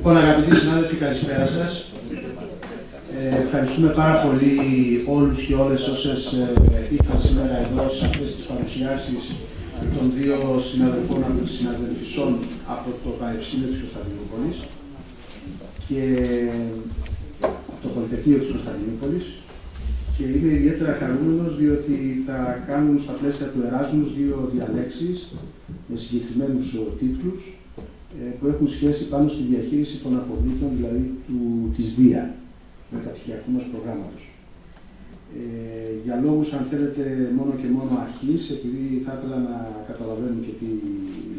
Λοιπόν, αγαπητοί συνάδελφοι, καλησπέρα σας. Ευχαριστούμε πάρα πολύ όλους και όλες όσες ήρθαν σήμερα εδώ σε αυτές τις παρουσιάσεις των δύο συναδελφισών από το Πανεπιστήμιο της Κωνσταντινούπολης και από το Πολυτεχνείο της Κωνσταντινούπολης. Και είμαι ιδιαίτερα χαρούμενος διότι θα κάνουν στα πλαίσια του Εράσμους δύο διαλέξεις με συγκεκριμένους τίτλους που έχουν σχέση πάνω στη διαχείριση των αποβλήτων, δηλαδή της ΔΙΑ, μεταπτυχιακού μας προγράμματος. Για λόγους, αν θέλετε, μόνο και μόνο αρχής, επειδή θα ήθελα να καταλαβαίνουν και τι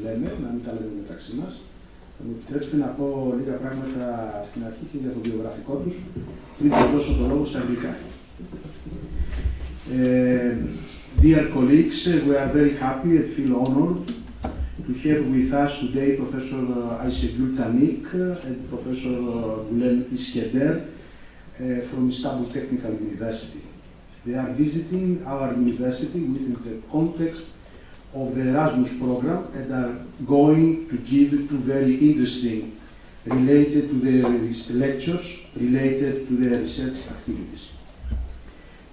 λέμε, να μην τα λέμε μεταξύ μας, θα μου επιτρέψετε να πω λίγα πράγματα στην αρχή και για το βιογραφικό τους, πριν θα δώσω το λόγο στα αγγλικά. Dear colleagues, we are very happy and feel honored to have with us today Professor Eisagül Tanik and Professor Gülen İskender from Istanbul Technical University. They are visiting our university within the context of the Erasmus program and are going to give two very interesting related to their lectures, related to their research activities.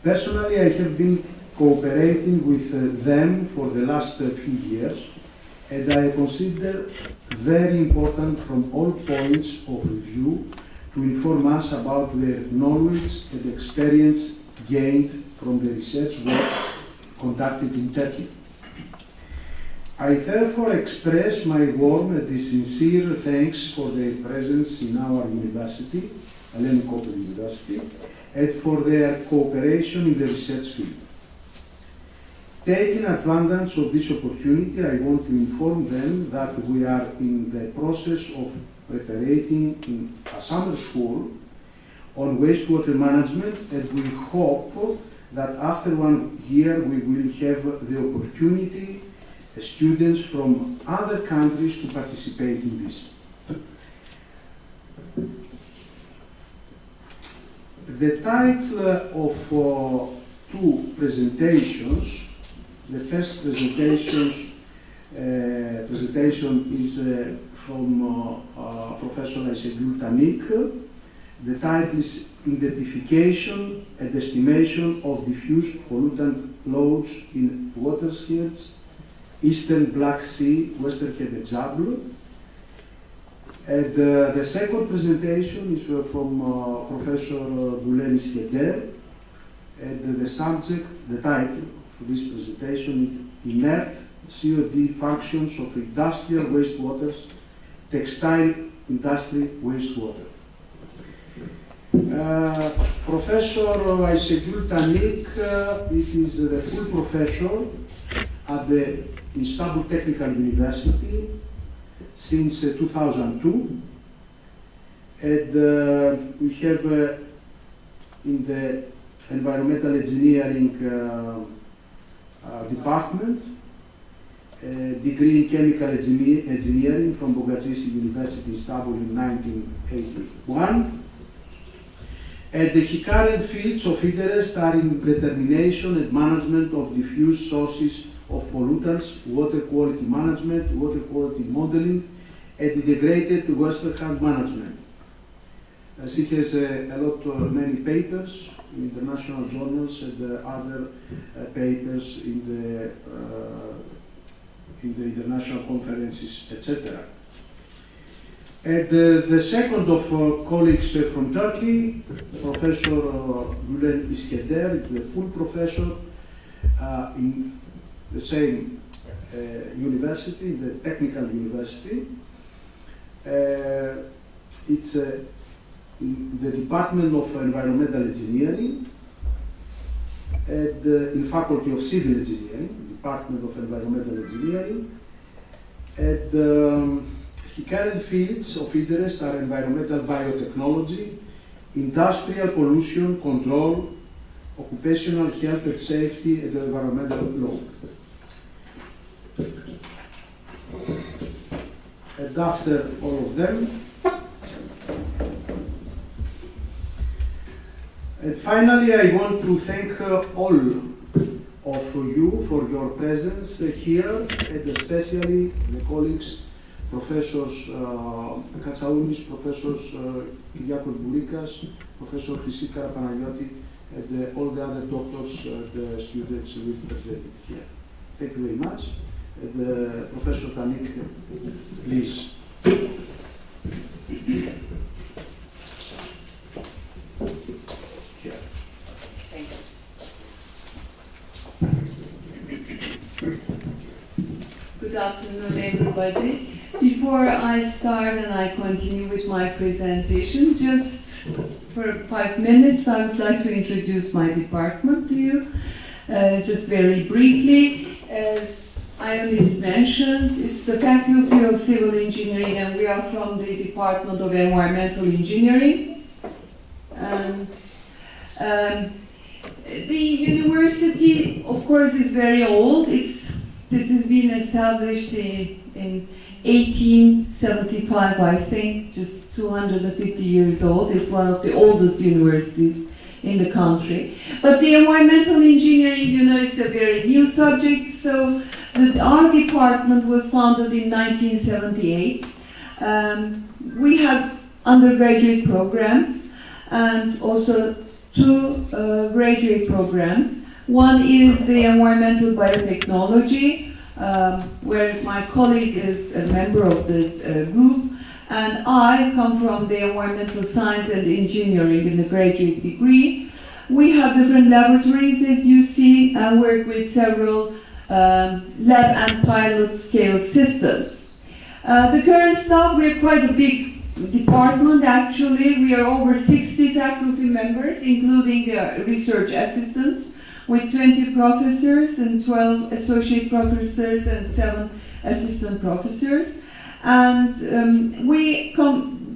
Personally, I have been cooperating with them for the last few years, and I consider very important from all points of view to inform us about their knowledge and experience gained from the research work conducted in Turkey. I therefore express my warm and sincere thanks for their presence in our university, Hellenic Open University, and for their cooperation in the research field. Taking advantage of this opportunity, I want to inform them that we are in the process of preparing a summer school on wastewater management, and we hope that after 1 year we will have the opportunity students from other countries to participate in this. The title of two presentations. The first presentation is from Professor Eisagül Tanik. The title is Identification and Estimation of Diffused Pollutant Loads in Watersheds, Eastern Black Sea, Western Head example. And the second presentation is from Professor Gülen İskender, and the subject, the title for this presentation is Inert COD Functions of Industrial Wastewaters, Textile Industry Wastewater. Professor Eisagül Tanik is the full professor at the Istanbul Technical University since 2002, and we have in the environmental engineering department a degree in chemical engineering from Bogazici University Istanbul in 1981, and the current fields of interest are in determination and management of diffuse sources of pollutants, water quality management, water quality modeling, and integrated water health management. She has many papers in international journals and other papers in the international conferences, etc. And the second of colleagues from Turkey, Professor Gülen İskender, is the full professor in the same university, the Technical University. It's in the Department of Environmental Engineering and in Faculty of Civil Engineering, Department of Environmental Engineering. And current fields of interest are environmental biotechnology, industrial pollution control, occupational health and safety, and environmental law. And after all of them, and finally, I want to thank all of you for your presence here, and especially the colleagues Professors Katsaulis, Professors Kyriakos Boulikas, Professor Christi Karapanagiotti, and all the other doctors and students represented here. Thank you very much. And Professor Tanik, please. Here. Thank you. Good afternoon, everybody. Before I start and I continue with my presentation, just for 5 minutes, I would like to introduce my department to you, just very briefly. As Ionis mentioned, it's the Faculty of Civil Engineering, and we are from the Department of Environmental Engineering. The university, of course, is very old. This has been established in 1875, I think, just 250 years old. It's one of the oldest universities in the country. But the environmental engineering, you know, is a very new subject. So our department was founded in 1978. We have undergraduate programs and also 2 graduate programs. One is the environmental biotechnology, where my colleague is a member of this group, and I come from the environmental science and engineering in the graduate degree. We have different laboratories, as you see, and work with several lab and pilot scale systems. The current staff, we're quite a big department actually. We are over 60 faculty members, including research assistants, with 20 professors and 12 associate professors and 7 assistant professors. And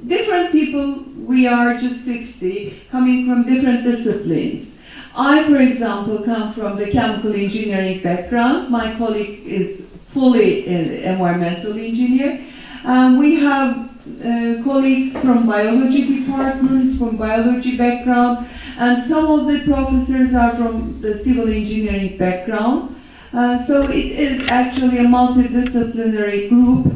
different people, we are just 60, coming from different disciplines. I, for example, come from the chemical engineering background. My colleague is fully an environmental engineer. We have colleagues from biology department, from biology background, and some of the professors are from the civil engineering background. So it is actually a multidisciplinary group.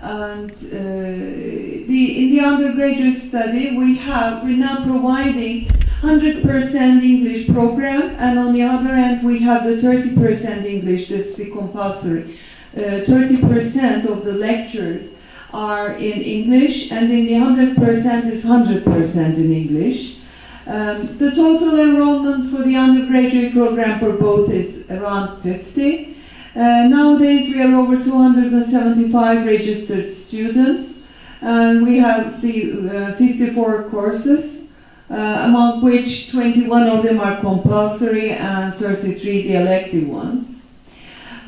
And in the undergraduate study, we're now providing 100% English program, and on the other hand, we have the 30% English, that's the compulsory. 30% of the lectures are in English, and in the 100% is 100% in English. The total enrollment for the undergraduate program for both is around 50. Nowadays we are over 275 registered students, and we have the 54 courses, among which 21 of them are compulsory and 33 the elective ones.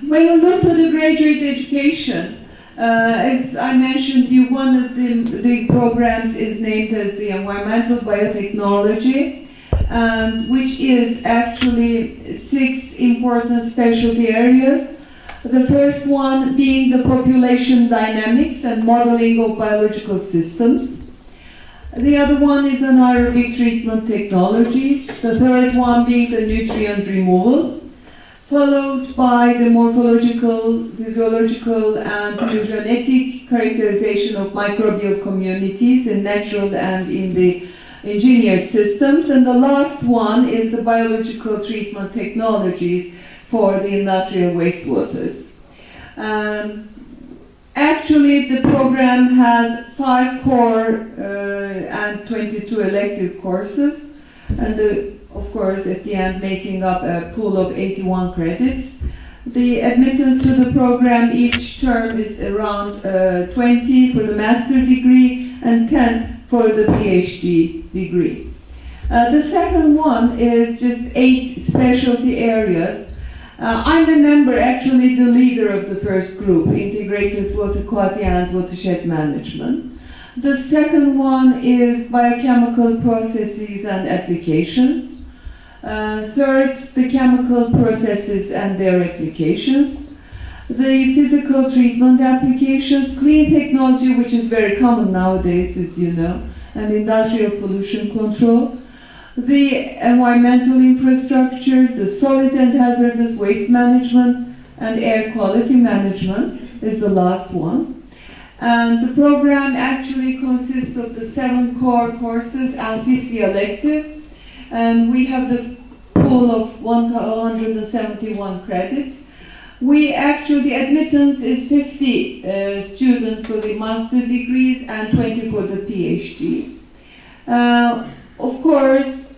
When you look to the graduate education, as I mentioned to you, one of the programs is named as the Environmental Biotechnology, which is actually 6 important specialty areas. The first one being the population dynamics and modeling of biological systems. The other one is anaerobic treatment technologies. The third one being the nutrient removal, followed by the morphological, physiological, and phylogenetic characterization of microbial communities in natural and in the engineered systems. And the last one is the biological treatment technologies for the industrial wastewaters. Actually, the program has 5 core and 22 elective courses, and of course, at the end, making up a pool of 81 credits. The admittance to the program each term is around 20 for the master degree and 10 for the PhD degree. The second one is just 8 specialty areas. I'm a member, actually the leader of the first group, Integrated Water Quality and Watershed Management. The second one is biochemical processes and applications. Third, the chemical processes and their applications. The physical treatment applications, clean technology, which is very common nowadays, as you know, and industrial pollution control. The environmental infrastructure, the solid and hazardous waste management, and air quality management is the last one. And the program actually consists of the 7 core courses and 50 elective. And we have the pool of 171 credits. We actually, the admittance is 50 students for the master degrees and 20 for the PhD. Of course,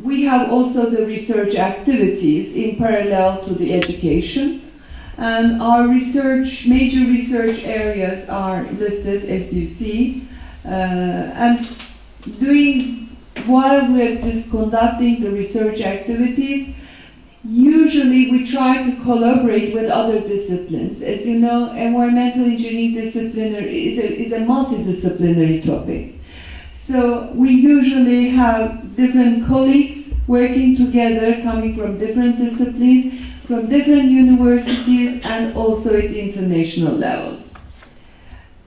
we have also the research activities in parallel to the education. And our major research areas are listed as you see. And while we're just conducting the research activities, usually we try to collaborate with other disciplines. As you know, environmental engineering is a multidisciplinary topic. So we usually have different colleagues working together, coming from different disciplines, from different universities, and also at the international level.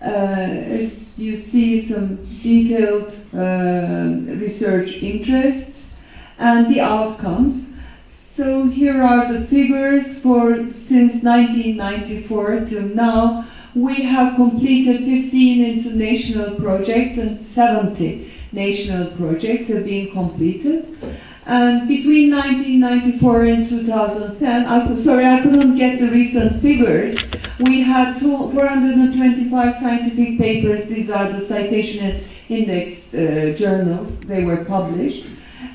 As you see, some detailed research interests and the outcomes. So here are the figures since 1994 till now. We have completed 15 international projects and 70 national projects have been completed. And between 1994 and 2010, I couldn't get the recent figures. We had 425 scientific papers. These are the citation index journals. They were published.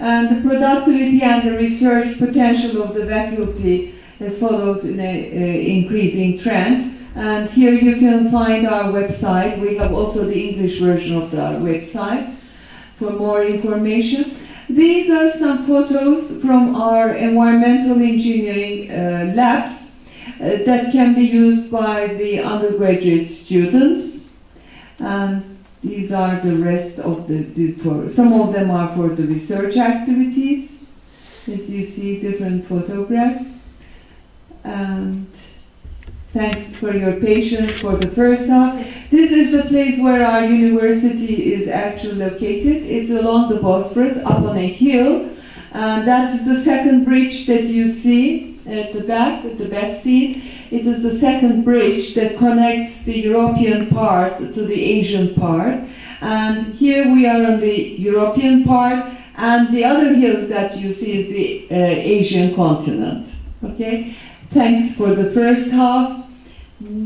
And the productivity and the research potential of the faculty has followed an increasing trend. And here you can find our website. We have also the English version of our website for more information. These are some photos from our environmental engineering labs that can be used by the undergraduate students. And these are the rest of some of them are for the research activities. As you see, different photographs. And thanks for your patience for the first half. This is the place where our university is actually located. It's along the Bosphorus, up on a hill. That's the second bridge that you see at the back scene. It is the second bridge that connects the European part to the Asian part. And here we are on the European part, and the other hills that you see is the Asian continent. Okay? Thanks for the first half.